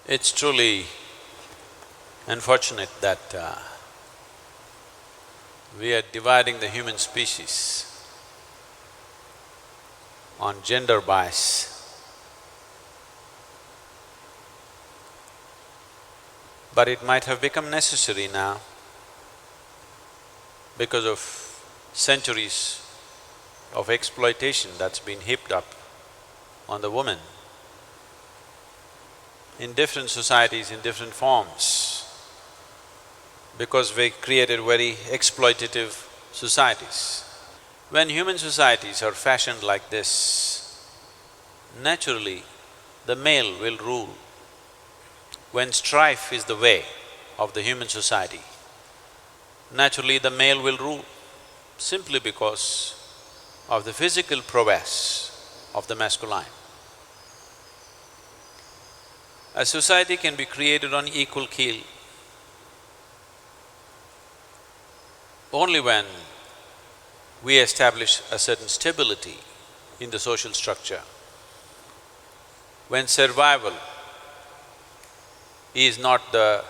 It's truly unfortunate that we are dividing the human species on gender bias. But it might have become necessary now because of centuries of exploitation that's been heaped up on the woman in different societies, in different forms, because we created very exploitative societies. When human societies are fashioned like this, naturally the male will rule. When strife is the way of the human society, naturally the male will rule, simply because of the physical prowess of the masculine. A society can be created on equal keel only when we establish a certain stability in the social structure. When survival is not the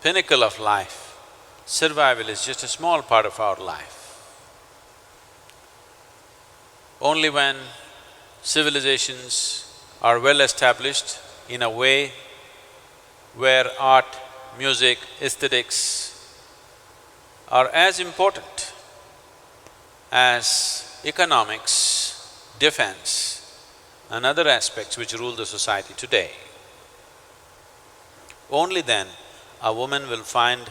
pinnacle of life, survival is just a small part of our life. Only when civilizations are well established in a way where art, music, aesthetics are as important as economics, defense and other aspects which rule the society today, only then a woman will find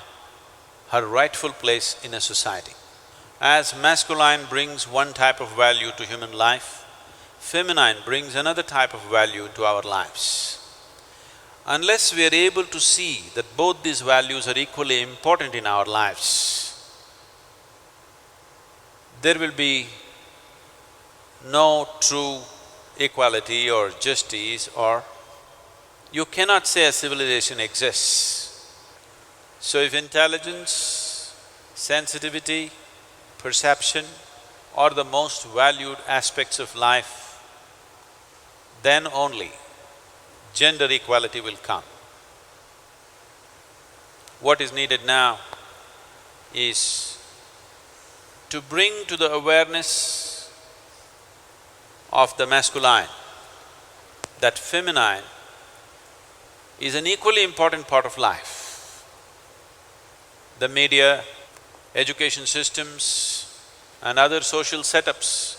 her rightful place in a society. As masculine brings one type of value to human life, feminine brings another type of value to our lives. Unless we are able to see that both these values are equally important in our lives, there will be no true equality or justice, or you cannot say a civilization exists. So if intelligence, sensitivity, perception are the most valued aspects of life, then only gender equality will come. What is needed now is to bring to the awareness of the masculine that feminine is an equally important part of life. The media, education systems and other social setups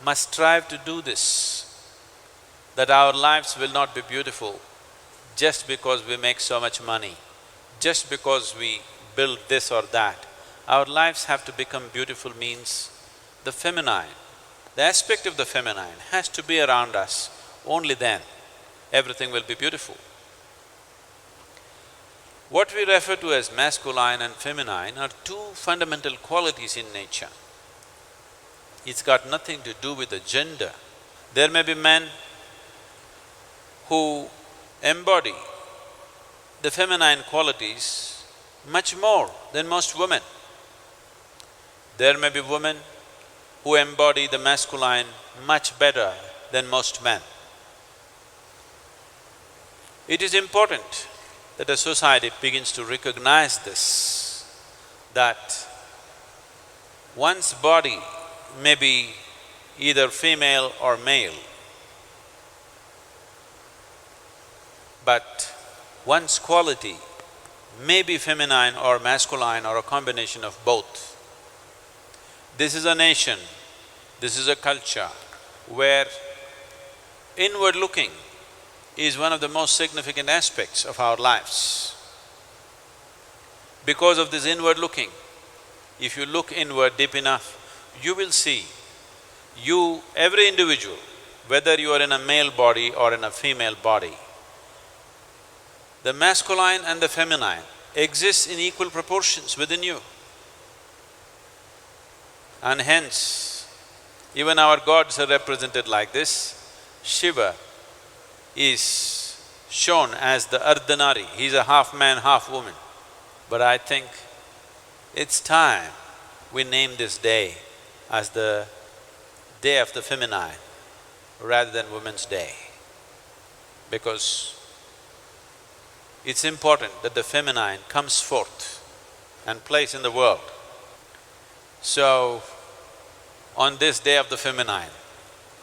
must strive to do this, that our lives will not be beautiful just because we make so much money, just because we build this or that. Our lives have to become beautiful means the feminine, the aspect of the feminine has to be around us, only then everything will be beautiful. What we refer to as masculine and feminine are two fundamental qualities in nature. It's got nothing to do with the gender. There may be men who embody the feminine qualities much more than most women. There may be women who embody the masculine much better than most men. It is important that a society begins to recognize this, that one's body may be either female or male, but one's quality may be feminine or masculine or a combination of both. This is a nation, this is a culture where inward looking is one of the most significant aspects of our lives. Because of this inward looking, if you look inward deep enough, you will see every individual, whether you are in a male body or in a female body, the masculine and the feminine exists in equal proportions within you. And hence, even our gods are represented like this. Shiva is shown as the Ardhanari, he's a half man, half woman. But I think it's time we name this day as the Day of the Feminine rather than Women's Day. because it's important that the feminine comes forth and plays in the world. So, on this day of the feminine,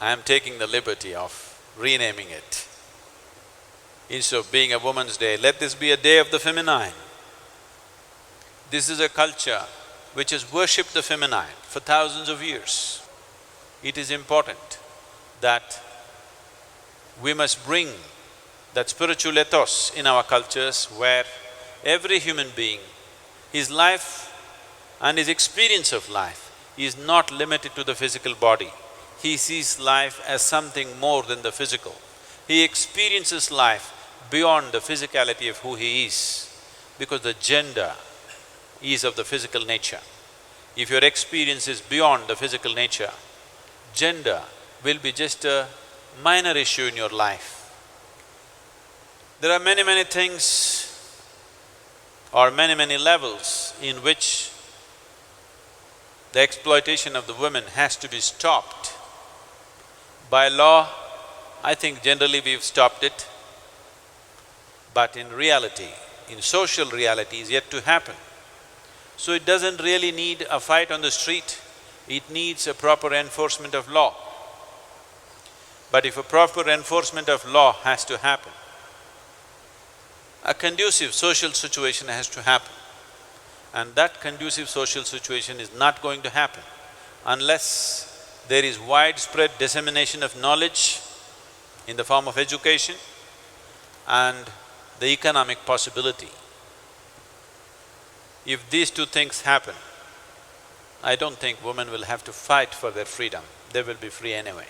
I am taking the liberty of renaming it. Instead of being a woman's day, let this be a day of the feminine. This is a culture which has worshipped the feminine for thousands of years. It is important that we must bring that spiritual ethos in our cultures where every human being, his life and his experience of life is not limited to the physical body. He sees life as something more than the physical. He experiences life beyond the physicality of who he is, because the gender is of the physical nature. If your experience is beyond the physical nature, gender will be just a minor issue in your life. There are many things or many levels in which the exploitation of the women has to be stopped. By law, I think generally we've stopped it, but in reality, in social reality is yet to happen. So it doesn't really need a fight on the street, it needs a proper enforcement of law. But if a proper enforcement of law has to happen, a conducive social situation has to happen. And that conducive social situation is not going to happen unless there is widespread dissemination of knowledge in the form of education and the economic possibility. If these two things happen, I don't think women will have to fight for their freedom, they will be free anyway.